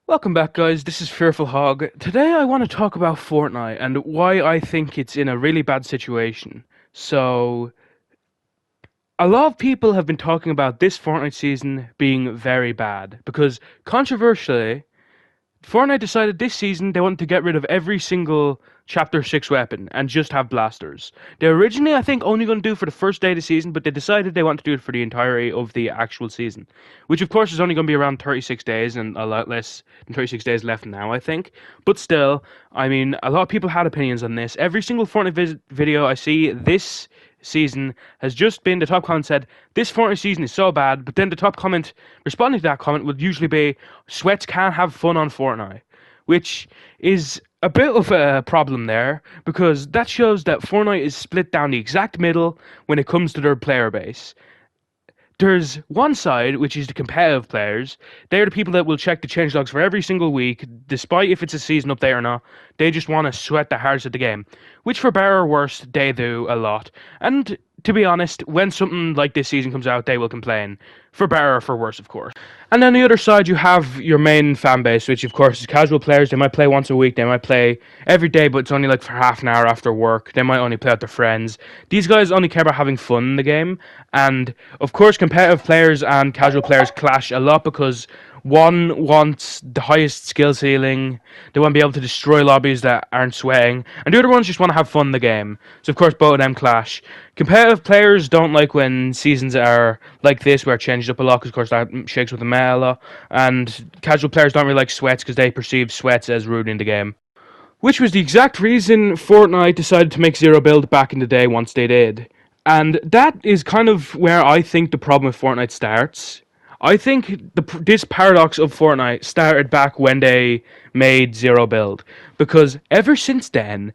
Welcome back, guys. This is Fearful Hog. Today, I want to talk about Fortnite and why I think it's in a really bad situation. So, a lot of people have been talking about this Fortnite season being very bad because, controversially, Fortnite decided this season they wanted to get rid of every single Chapter 6 weapon and just have blasters. They originally, I think, only going to do it for the first day of the season, but they decided they want to do it for the entirety of the actual season. Which, of course, is only going to be around 36 days and a lot less than 36 days left now, I think. But still, I mean, a lot of people had opinions on this. Every single Fortnite video I see this season has just been the top comment said, this Fortnite season is so bad, but then the top comment responding to that comment would usually be, Sweats can't have fun on Fortnite, which is a bit of a problem there because that shows that Fortnite is split down the exact middle when it comes to their player base. There's one side, which is the competitive players. They're the people that will check the changelogs for every single week, despite if it's a season update or not. They just want to sweat the hardest of the game, which for better or worse, they do a lot. And to be honest, when something like this season comes out, they will complain. For better or for worse, of course. And on the other side, you have your main fan base, which of course is casual players. They might play once a week, they might play every day, but it's only like for half an hour after work. They might only play with their friends. These guys only care about having fun in the game. And of course, competitive players and casual players clash a lot because one wants the highest skill ceiling. They want to be able to destroy lobbies that aren't sweating. And the other ones just want to have fun in the game. So, of course, both of them clash. Competitive players don't like when seasons are like this, where it changes up a lot, because, of course, that shakes with the meta a lot. And casual players don't really like sweats, because they perceive sweats as rude in the game. Which was the exact reason Fortnite decided to make Zero Build back in the day once they did. And that is kind of where I think the problem with Fortnite starts. I think this paradox of Fortnite started back when they made Zero Build. Because ever since then,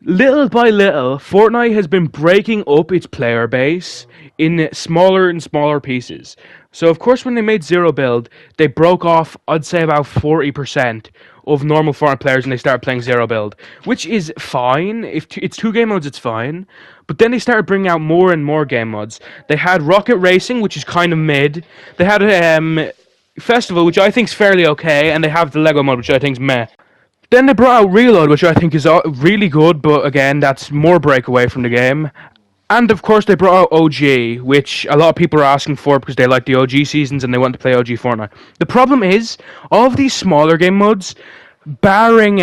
little by little, Fortnite has been breaking up its player base in smaller and smaller pieces. So, of course, when they made Zero Build, they broke off, I'd say, about 40% of normal Fortnite players and they started playing Zero Build, which is fine. If it's two game modes, it's fine. But then they started bringing out more and more game modes. They had Rocket Racing, which is kind of mid. They had Festival, which I think is fairly okay, and they have the Lego mode, which I think is meh. Then they brought out Reload, which I think is really good, but again, that's more breakaway from the game. And of course, they brought out OG, which a lot of people are asking for because they like the OG seasons and they want to play OG Fortnite. The problem is, all of these smaller game modes, barring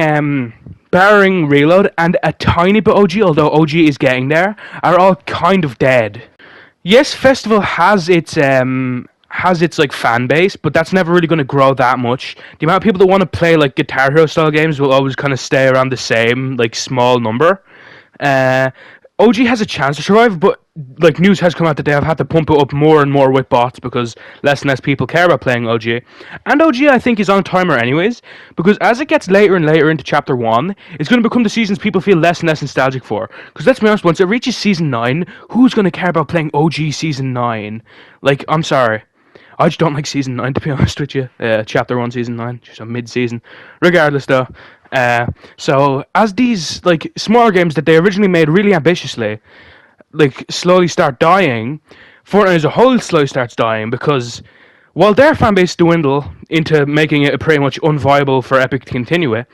Reload and a tiny bit OG, although OG is getting there, are all kind of dead. Yes, Festival has its like fan base, but that's never really going to grow that much. The amount of people that want to play like Guitar Hero style games will always kind of stay around the same like small number. OG has a chance to survive, but like news has come out that they have had to pump it up more and more with bots because less and less people care about playing OG. And OG I think is on a timer anyways, because as it gets later and later into Chapter 1, it's going to become the seasons people feel less and less nostalgic for. Because let's be honest, once it reaches Season 9, who's going to care about playing OG Season 9? Like, I'm sorry. I just don't like Season 9, to be honest with you. Chapter 1, Season 9, just a mid-season. Regardless, though. So, as these, like, smaller games that they originally made really ambitiously, like, slowly start dying, Fortnite as a whole slowly starts dying, because while their fanbase dwindle into making it pretty much unviable for Epic to continue it,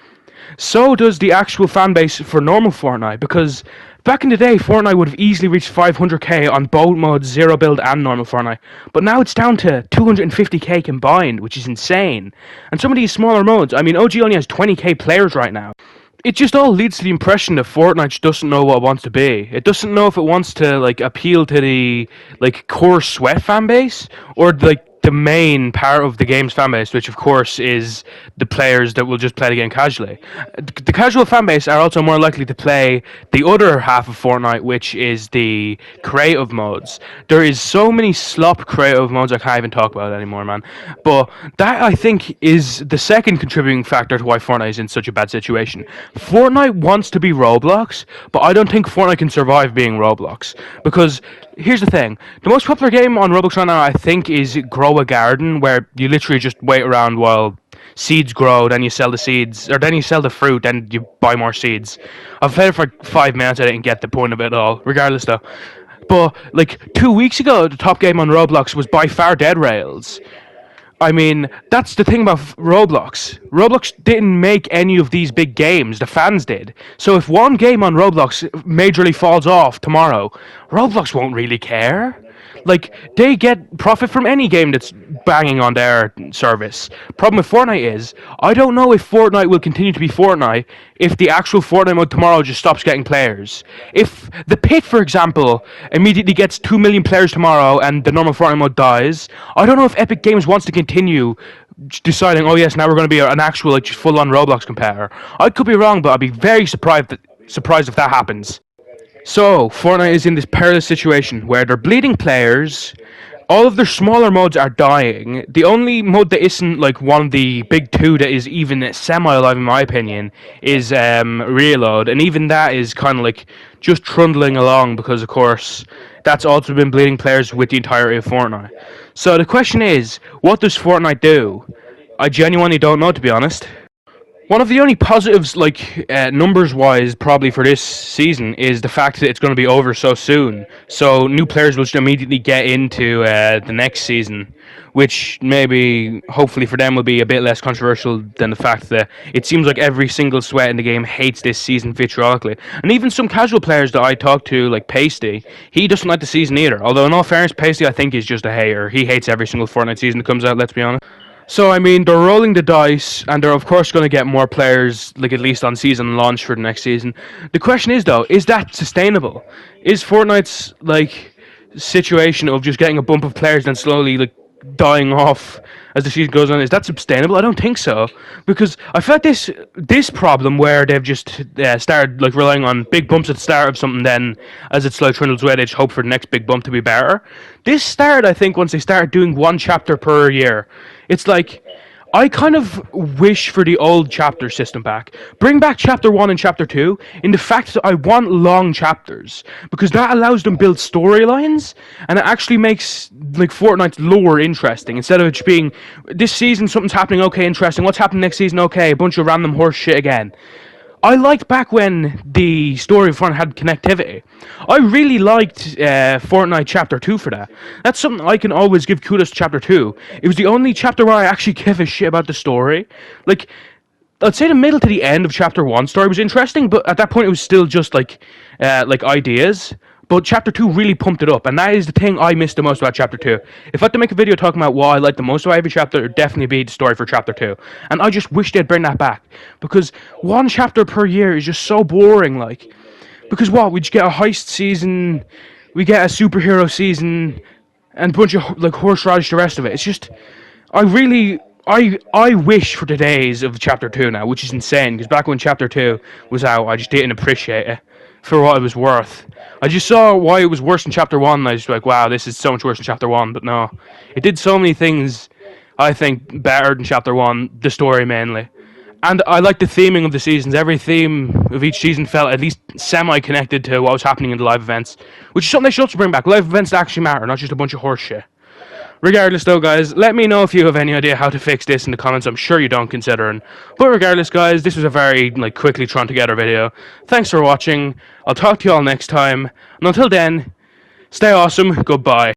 so does the actual fanbase for normal Fortnite, because back in the day, Fortnite would have easily reached 500k on both modes, Zero Build and normal Fortnite, but now it's down to 250k combined, which is insane. And some of these smaller modes, I mean, OG only has 20k players right now. It just all leads to the impression that Fortnite just doesn't know what it wants to be. It doesn't know if it wants to like appeal to the like core sweat fan base or like the main part of the game's fanbase, which of course is the players that will just play the game casually. The casual fanbase are also more likely to play the other half of Fortnite, which is the creative modes. There is so many slop creative modes I can't even talk about it anymore, man. But that I think is the second contributing factor to why Fortnite is in such a bad situation. Fortnite wants to be Roblox, but I don't think Fortnite can survive being Roblox because here's the thing. The most popular game on Roblox right now, I think, is Grow a Garden, where you literally just wait around while seeds grow, then you sell the seeds, or then you sell the fruit, then you buy more seeds. I've played it for like 5 minutes, I didn't get the point of it at all, regardless though. But, like, 2 weeks ago, the top game on Roblox was by far Dead Rails. I mean, that's the thing about Roblox. Roblox didn't make any of these big games, the fans did. So if one game on Roblox majorly falls off tomorrow, Roblox won't really care. Like, they get profit from any game that's banging on their service. Problem with Fortnite is, I don't know if Fortnite will continue to be Fortnite if the actual Fortnite mode tomorrow just stops getting players. If the Pit, for example, immediately gets 2 million players tomorrow and the normal Fortnite mode dies, I don't know if Epic Games wants to continue deciding, oh yes, now we're going to be an actual, like, just full-on Roblox competitor. I could be wrong, but I'd be very surprised if that happens. So, Fortnite is in this perilous situation where they're bleeding players, all of their smaller modes are dying. The only mode that isn't like one of the big two that is even semi-alive, in my opinion, is Reload, and even that is kind of like just trundling along because, of course, that's also been bleeding players with the entirety of Fortnite. So the question is, what does Fortnite do? I genuinely don't know, to be honest. One of the only positives, like numbers wise, probably for this season, is the fact that it's going to be over so soon. So new players will just immediately get into the next season, which maybe, hopefully for them, will be a bit less controversial than the fact that it seems like every single sweat in the game hates this season vitriolically. And even some casual players that I talk to, like Pasty, he doesn't like the season either. Although in all fairness, Pasty I think is just a hater. He hates every single Fortnite season that comes out. Let's be honest. So I mean, they're rolling the dice, and they're of course going to get more players, like at least on season launch for the next season. The question is, though, is that sustainable? Is Fortnite's like situation of just getting a bump of players and slowly like dying off as the season goes on, is that sustainable? I don't think so, because I felt this problem where they've just started like relying on big bumps at the start of something, then as it slowly trundles away, they just hope for the next big bump to be better. This started, I think, once they started doing one chapter per year. It's like, I kind of wish for the old chapter system back. Bring back chapter 1 and chapter 2 in the fact that I want long chapters, because that allows them to build storylines, and it actually makes like Fortnite's lore interesting instead of it just being this season something's happening, okay, interesting, what's happening next season, okay, a bunch of random horse shit again. I liked back when the story of Fortnite had connectivity. I really liked Fortnite Chapter 2 for that. That's something I can always give kudos to Chapter 2. It was the only chapter where I actually give a shit about the story. Like, I'd say the middle to the end of Chapter 1 story was interesting, but at that point it was still just like ideas. But Chapter 2 really pumped it up, and that is the thing I missed the most about Chapter 2. If I had to make a video talking about what I like the most about every chapter, it would definitely be the story for Chapter 2. And I just wish they'd bring that back, because one chapter per year is just so boring, like. Because what, we just get a heist season, we get a superhero season, and a bunch of like horseradish the rest of it. It's just, I really, I wish for the days of Chapter 2 now, which is insane, because back when Chapter 2 was out, I just didn't appreciate it for what it was worth. I just saw why it was worse than Chapter 1, and I was just like, wow, this is so much worse than Chapter 1, but no. It did so many things, I think, better than Chapter 1, the story mainly. And I like the theming of the seasons. Every theme of each season felt at least semi-connected to what was happening in the live events, which is something they should also bring back. Live events that actually matter, not just a bunch of horse shit. Regardless, though, guys, let me know if you have any idea how to fix this in the comments. I'm sure you don't, considering. But regardless, guys, this was a very quickly thrown together video. Thanks for watching. I'll talk to you all next time. And until then, stay awesome. Goodbye.